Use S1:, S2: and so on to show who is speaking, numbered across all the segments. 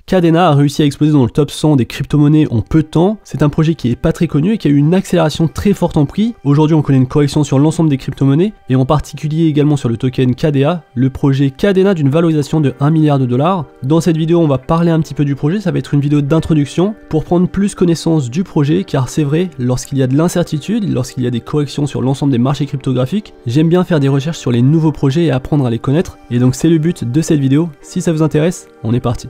S1: Kadena a réussi à exploser dans le top 100 des crypto-monnaies en peu de temps. C'est un projet qui est pas très connu et qui a eu une accélération très forte en prix. Aujourd'hui, on connaît une correction sur l'ensemble des crypto-monnaies et en particulier également sur le token KDA, le projet Kadena d'une valorisation de 1 milliard de dollars. Dans cette vidéo, on va parler un petit peu du projet, ça va être une vidéo d'introduction pour prendre plus connaissance du projet, car c'est vrai, lorsqu'il y a de l'incertitude, lorsqu'il y a des corrections sur l'ensemble des marchés cryptographiques, j'aime bien faire des recherches sur les nouveaux projets et apprendre à les connaître. Et donc c'est le but de cette vidéo. Si ça vous intéresse, on est parti.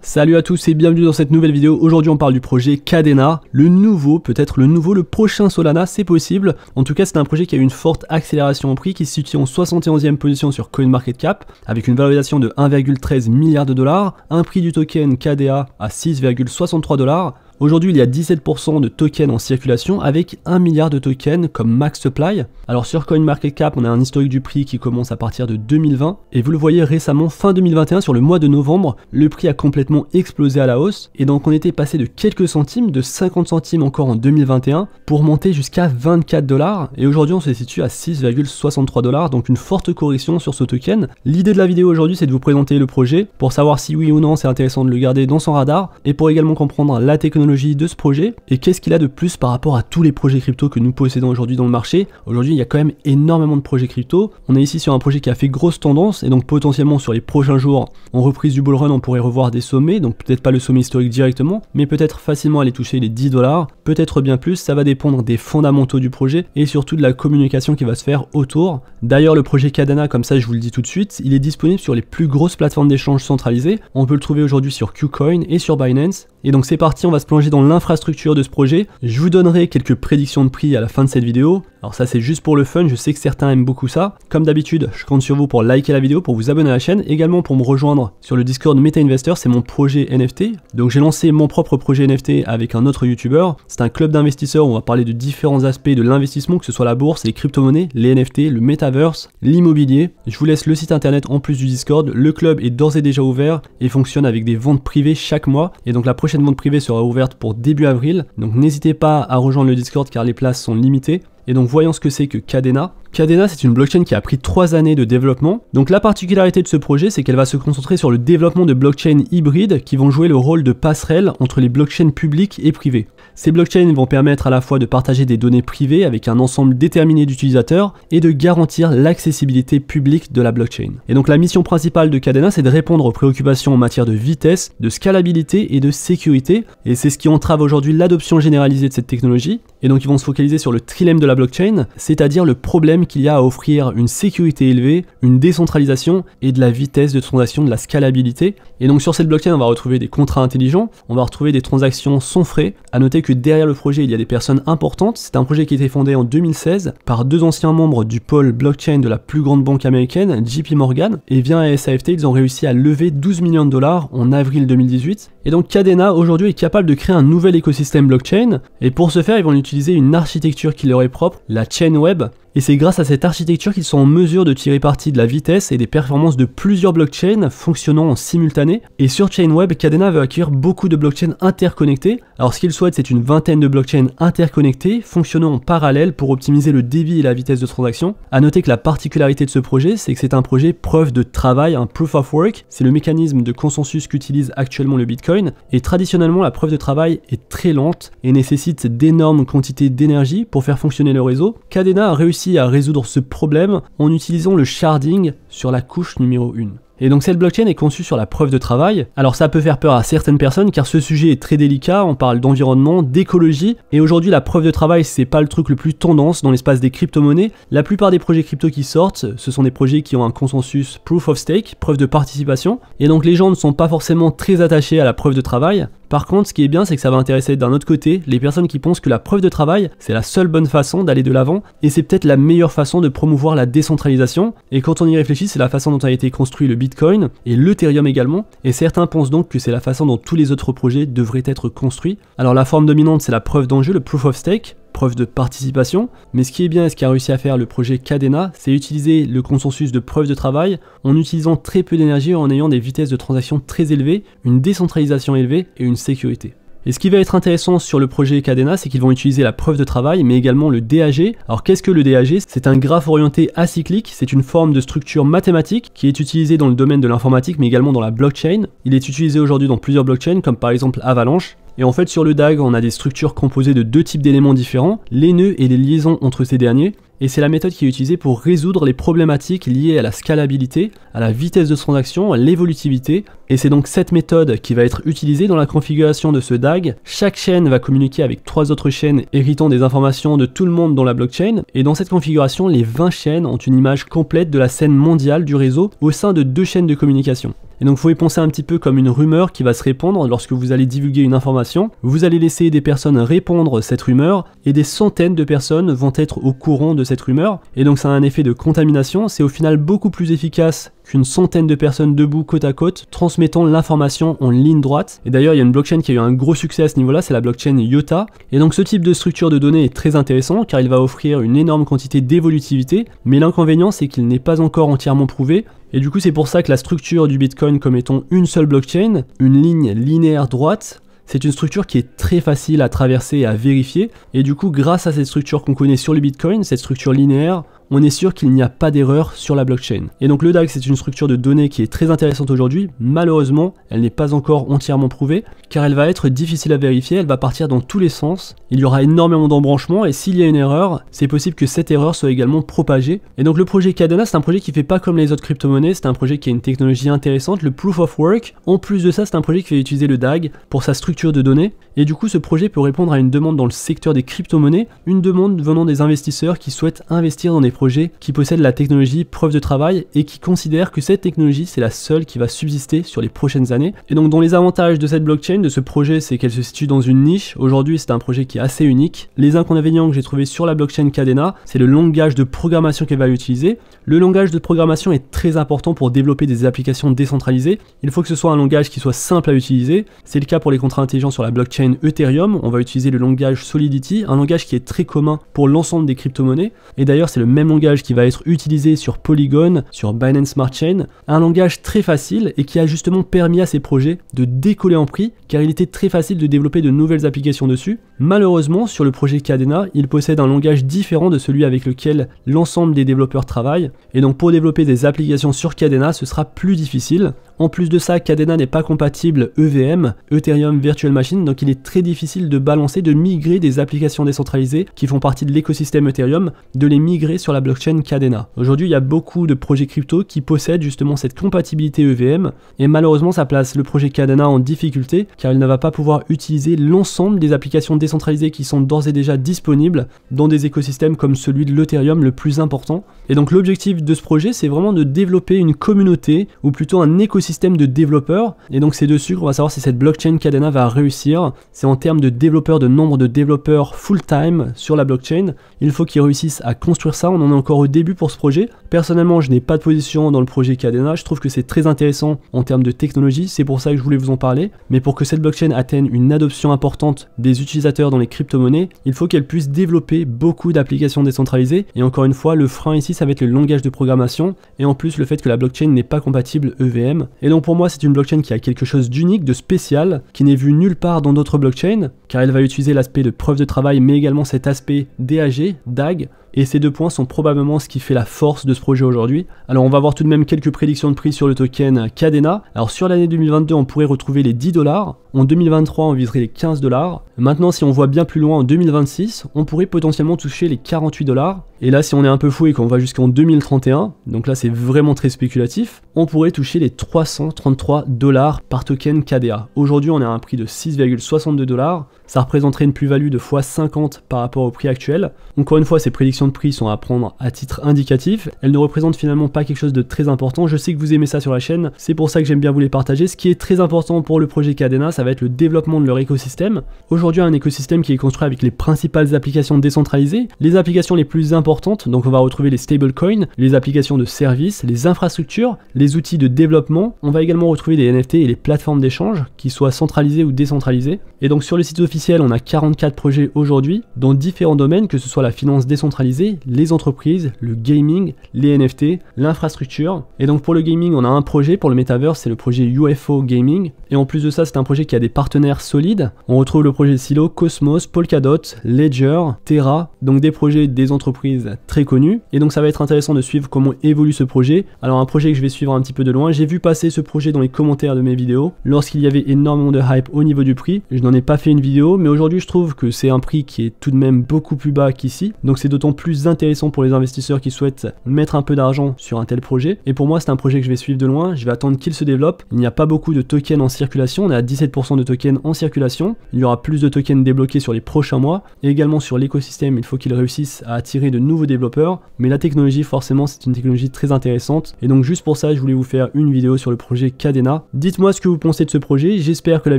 S1: Salut à tous et bienvenue dans cette nouvelle vidéo. Aujourd'hui on parle du projet Kadena, le nouveau, peut-être le prochain Solana, c'est possible. En tout cas c'est un projet qui a eu une forte accélération en prix, qui se situe en 71e position sur CoinMarketCap, avec une valorisation de 1,13 milliard de dollars, un prix du token KDA à 6,63 dollars. Aujourd'hui, il y a 17% de tokens en circulation avec 1 milliard de tokens comme max supply. Alors sur CoinMarketCap, on a un historique du prix qui commence à partir de 2020 et vous le voyez récemment, fin 2021, sur le mois de novembre, le prix a complètement explosé à la hausse et donc on était passé de quelques centimes, de 50 centimes encore en 2021 pour monter jusqu'à 24 dollars et aujourd'hui on se situe à 6,63 dollars, donc une forte correction sur ce token. L'idée de la vidéo aujourd'hui, c'est de vous présenter le projet pour savoir si oui ou non c'est intéressant de le garder dans son radar et pour également comprendre la technologie de ce projet et qu'est-ce qu'il a de plus par rapport à tous les projets crypto que nous possédons aujourd'hui dans le marché. Aujourd'hui, il y a quand même énormément de projets crypto. On est ici sur un projet qui a fait grosse tendance et donc potentiellement sur les prochains jours, en reprise du bull run, on pourrait revoir des sommets, donc peut-être pas le sommet historique directement, mais peut-être facilement aller toucher les 10 dollars, peut-être bien plus. Ça va dépendre des fondamentaux du projet et surtout de la communication qui va se faire autour. D'ailleurs, le projet Kadena, comme ça je vous le dis tout de suite, il est disponible sur les plus grosses plateformes d'échange centralisées. On peut le trouver aujourd'hui sur KuCoin et sur Binance. Et donc c'est parti, on va se plonger dans l'infrastructure de ce projet. Je vous donnerai quelques prédictions de prix à la fin de cette vidéo. Alors ça c'est juste pour le fun, je sais que certains aiment beaucoup ça. Comme d'habitude, je compte sur vous pour liker la vidéo, pour vous abonner à la chaîne, également pour me rejoindre sur le Discord Meta Investor, c'est mon projet NFT. Donc j'ai lancé mon propre projet NFT avec un autre YouTuber. C'est un club d'investisseurs où on va parler de différents aspects de l'investissement, que ce soit la bourse, les crypto-monnaies, les NFT, le metaverse, l'immobilier. Je vous laisse le site internet en plus du Discord. Le club est d'ores et déjà ouvert et fonctionne avec des ventes privées chaque mois. Et donc la prochaine vente privée sera ouverte pour début avril. Donc n'hésitez pas à rejoindre le Discord car les places sont limitées. Et donc voyons ce que c'est que Kadena. Kadena, c'est une blockchain qui a pris 3 années de développement. Donc la particularité de ce projet, c'est qu'elle va se concentrer sur le développement de blockchains hybrides qui vont jouer le rôle de passerelle entre les blockchains publiques et privées. Ces blockchains vont permettre à la fois de partager des données privées avec un ensemble déterminé d'utilisateurs et de garantir l'accessibilité publique de la blockchain. Et donc la mission principale de Kadena, c'est de répondre aux préoccupations en matière de vitesse, de scalabilité et de sécurité. Et c'est ce qui entrave aujourd'hui l'adoption généralisée de cette technologie. Et donc ils vont se focaliser sur le trilemme de la blockchain, c'est-à-dire le problème qu'il y a à offrir une sécurité élevée, une décentralisation et de la vitesse de transaction, de la scalabilité. Et donc sur cette blockchain, on va retrouver des contrats intelligents, on va retrouver des transactions sans frais. À noter que derrière le projet, il y a des personnes importantes. C'est un projet qui a été fondé en 2016 par 2 anciens membres du pôle blockchain de la plus grande banque américaine, JP Morgan, et via un SAFT, ils ont réussi à lever 12 millions de dollars en avril 2018. Et donc Kadena aujourd'hui est capable de créer un nouvel écosystème blockchain, et pour ce faire, ils vont utiliser une architecture qui leur est propre, la chain web. Et c'est grâce à cette architecture qu'ils sont en mesure de tirer parti de la vitesse et des performances de plusieurs blockchains fonctionnant en simultané. Et sur Chainweb, Kadena veut acquérir beaucoup de blockchains interconnectés. Alors ce qu'ils souhaitent, c'est une vingtaine de blockchains interconnectés fonctionnant en parallèle pour optimiser le débit et la vitesse de transaction. A noter que la particularité de ce projet, c'est que c'est un projet preuve de travail, un proof of work. C'est le mécanisme de consensus qu'utilise actuellement le Bitcoin. Et traditionnellement, la preuve de travail est très lente et nécessite d'énormes quantités d'énergie pour faire fonctionner le réseau. Kadena a réussi à résoudre ce problème en utilisant le sharding sur la couche numéro 1. Et donc cette blockchain est conçue sur la preuve de travail. Alors ça peut faire peur à certaines personnes car ce sujet est très délicat, on parle d'environnement, d'écologie, et aujourd'hui la preuve de travail c'est pas le truc le plus tendance dans l'espace des crypto-monnaies. La plupart des projets crypto qui sortent, ce sont des projets qui ont un consensus proof of stake, preuve de participation, et donc les gens ne sont pas forcément très attachés à la preuve de travail. Par contre, ce qui est bien, c'est que ça va intéresser d'un autre côté les personnes qui pensent que la preuve de travail, c'est la seule bonne façon d'aller de l'avant, et c'est peut-être la meilleure façon de promouvoir la décentralisation. Et quand on y réfléchit, c'est la façon dont a été construit le Bitcoin, et l'Ethereum également, et certains pensent donc que c'est la façon dont tous les autres projets devraient être construits. Alors la forme dominante, c'est la preuve d'enjeu, le proof of stake, preuve de participation, mais ce qui est bien et ce qu'a réussi à faire le projet Kadena, c'est utiliser le consensus de preuve de travail en utilisant très peu d'énergie, en ayant des vitesses de transaction très élevées, une décentralisation élevée et une sécurité. Et ce qui va être intéressant sur le projet Kadena, c'est qu'ils vont utiliser la preuve de travail, mais également le DAG. Alors qu'est-ce que le DAG? C'est un graphe orienté acyclique, c'est une forme de structure mathématique qui est utilisée dans le domaine de l'informatique, mais également dans la blockchain. Il est utilisé aujourd'hui dans plusieurs blockchains, comme par exemple Avalanche. Et en fait, sur le DAG, on a des structures composées de deux types d'éléments différents, les nœuds et les liaisons entre ces derniers. Et c'est la méthode qui est utilisée pour résoudre les problématiques liées à la scalabilité, à la vitesse de transaction, à l'évolutivité. Et c'est donc cette méthode qui va être utilisée dans la configuration de ce DAG. Chaque chaîne va communiquer avec 3 autres chaînes héritant des informations de tout le monde dans la blockchain. Et dans cette configuration, les 20 chaînes ont une image complète de la scène mondiale du réseau au sein de 2 chaînes de communication. Et donc, il faut y penser un petit peu comme une rumeur qui va se répandre lorsque vous allez divulguer une information. Vous allez laisser des personnes répandre cette rumeur et des centaines de personnes vont être au courant de cette rumeur. Et donc, ça a un effet de contamination. C'est au final beaucoup plus efficace qu'une centaine de personnes debout côte à côte transmettant l'information en ligne droite. Et d'ailleurs, il y a une blockchain qui a eu un gros succès à ce niveau-là, c'est la blockchain IOTA. Et donc, ce type de structure de données est très intéressant car il va offrir une énorme quantité d'évolutivité. Mais l'inconvénient, c'est qu'il n'est pas encore entièrement prouvé. Et du coup, c'est pour ça que la structure du Bitcoin comme étant une seule blockchain, une ligne linéaire droite, c'est une structure qui est très facile à traverser et à vérifier. Et du coup, grâce à cette structure qu'on connaît sur le Bitcoin, cette structure linéaire, on est sûr qu'il n'y a pas d'erreur sur la blockchain. Et donc le DAG, c'est une structure de données qui est très intéressante aujourd'hui. Malheureusement, elle n'est pas encore entièrement prouvée, car elle va être difficile à vérifier, elle va partir dans tous les sens. Il y aura énormément d'embranchements, et s'il y a une erreur, c'est possible que cette erreur soit également propagée. Et donc le projet Kadena, c'est un projet qui fait pas comme les autres crypto-monnaies, c'est un projet qui a une technologie intéressante, le Proof of Work. En plus de ça, c'est un projet qui va utiliser le DAG pour sa structure de données. Et du coup, ce projet peut répondre à une demande dans le secteur des crypto-monnaies, une demande venant des investisseurs qui souhaitent investir dans des projets qui possèdent la technologie preuve de travail et qui considèrent que cette technologie c'est la seule qui va subsister sur les prochaines années. Et donc dans les avantages de cette blockchain, de ce projet, c'est qu'elle se situe dans une niche. Aujourd'hui c'est un projet qui est assez unique. Les inconvénients que j'ai trouvés sur la blockchain Kadena, c'est le langage de programmation qu'elle va utiliser. Le langage de programmation est très important pour développer des applications décentralisées. Il faut que ce soit un langage qui soit simple à utiliser. C'est le cas pour les contrats intelligents sur la blockchain Ethereum. On va utiliser le langage Solidity, un langage qui est très commun pour l'ensemble des crypto-monnaies. Et d'ailleurs c'est le même langage qui va être utilisé sur Polygon, sur Binance Smart Chain, un langage très facile et qui a justement permis à ces projets de décoller en prix car il était très facile de développer de nouvelles applications dessus. Malheureusement, sur le projet Kadena, il possède un langage différent de celui avec lequel l'ensemble des développeurs travaillent et donc pour développer des applications sur Kadena, ce sera plus difficile. En plus de ça, Kadena n'est pas compatible EVM, Ethereum Virtual Machine, donc il est très difficile de balancer, de migrer des applications décentralisées qui font partie de l'écosystème Ethereum, de les migrer sur la blockchain Kadena. Aujourd'hui, il y a beaucoup de projets crypto qui possèdent justement cette compatibilité EVM, et malheureusement, ça place le projet Kadena en difficulté, car il ne va pas pouvoir utiliser l'ensemble des applications décentralisées qui sont d'ores et déjà disponibles dans des écosystèmes comme celui de l'Ethereum le plus important. Et donc l'objectif de ce projet, c'est vraiment de développer une communauté, ou plutôt un écosystème de développeurs, et donc c'est dessus qu'on va savoir si cette blockchain Kadena va réussir. C'est en termes de développeurs, de nombre de développeurs full-time sur la blockchain. Il faut qu'ils réussissent à construire ça, on en est encore au début pour ce projet. Personnellement, je n'ai pas de position dans le projet Kadena, je trouve que c'est très intéressant en termes de technologie, c'est pour ça que je voulais vous en parler, mais pour que cette blockchain atteigne une adoption importante des utilisateurs dans les crypto-monnaies, il faut qu'elle puisse développer beaucoup d'applications décentralisées, et encore une fois, le frein ici, ça va être le langage de programmation, et en plus le fait que la blockchain n'est pas compatible EVM. Et donc pour moi, c'est une blockchain qui a quelque chose d'unique, de spécial, qui n'est vu nulle part dans d'autres blockchains, car elle va utiliser l'aspect de preuve de travail, mais également cet aspect DAG, et ces deux points sont probablement ce qui fait la force de ce projet aujourd'hui. Alors on va voir tout de même quelques prédictions de prix sur le token Kadena. Alors sur l'année 2022, on pourrait retrouver les 10$, en 2023 on viserait les 15$, maintenant si on voit bien plus loin en 2026, on pourrait potentiellement toucher les 48$, et là si on est un peu fou et qu'on va jusqu'en 2031, donc là c'est vraiment très spéculatif, on pourrait toucher les 333$ par token KDA. Aujourd'hui on est à un prix de 6,62$, ça représenterait une plus-value de x50 par rapport au prix actuel. Encore une fois, ces prédictions de prix sont à prendre à titre indicatif, elles ne représentent finalement pas quelque chose de très important. Je sais que vous aimez ça sur la chaîne, c'est pour ça que j'aime bien vous les partager. Ce qui est très important pour le projet Kadena, ça va être le développement de leur écosystème. Aujourd'hui, un écosystème qui est construit avec les principales applications décentralisées, les applications les plus importantes, donc on va retrouver les stablecoins, les applications de services, les infrastructures, les outils de développement. On va également retrouver des NFT et les plateformes d'échange, qui soient centralisées ou décentralisées. Et donc sur le site officiel officiel, on a 44 projets aujourd'hui dans différents domaines, que ce soit la finance décentralisée, les entreprises, le gaming, les NFT, l'infrastructure. Et donc pour le gaming, on a un projet pour le Metaverse, c'est le projet UFO Gaming. Et en plus de ça, c'est un projet qui a des partenaires solides. On retrouve le projet Silo, Cosmos, Polkadot, Ledger, Terra, donc des projets des entreprises très connues. Et donc ça va être intéressant de suivre comment évolue ce projet. Alors un projet que je vais suivre un petit peu de loin, j'ai vu passer ce projet dans les commentaires de mes vidéos lorsqu'il y avait énormément de hype au niveau du prix. Je n'en ai pas fait une vidéo, mais aujourd'hui je trouve que c'est un prix qui est tout de même beaucoup plus bas qu'ici. Donc c'est d'autant plus intéressant pour les investisseurs qui souhaitent mettre un peu d'argent sur un tel projet. Et pour moi c'est un projet que je vais suivre de loin, je vais attendre qu'il se développe. Il n'y a pas beaucoup de tokens en circulation, on est à 17% de tokens en circulation. Il y aura plus de tokens débloqués sur les prochains mois. Et également sur l'écosystème, il faut qu'il réussisse à attirer de nouveaux développeurs. Mais la technologie, forcément, c'est une technologie très intéressante. Et donc juste pour ça, je voulais vous faire une vidéo sur le projet Kadena. Dites-moi ce que vous pensez de ce projet, j'espère que la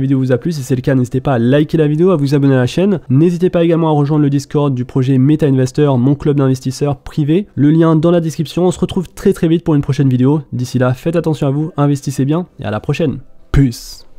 S1: vidéo vous a plu. Si c'est le cas, n'hésitez pas à liker la vidéo, à vous abonner à la chaîne. N'hésitez pas également à rejoindre le Discord du projet Meta Investor, mon club d'investisseurs privé. Le lien dans la description. On se retrouve très vite pour une prochaine vidéo. D'ici là, faites attention à vous, investissez bien et à la prochaine. Peace.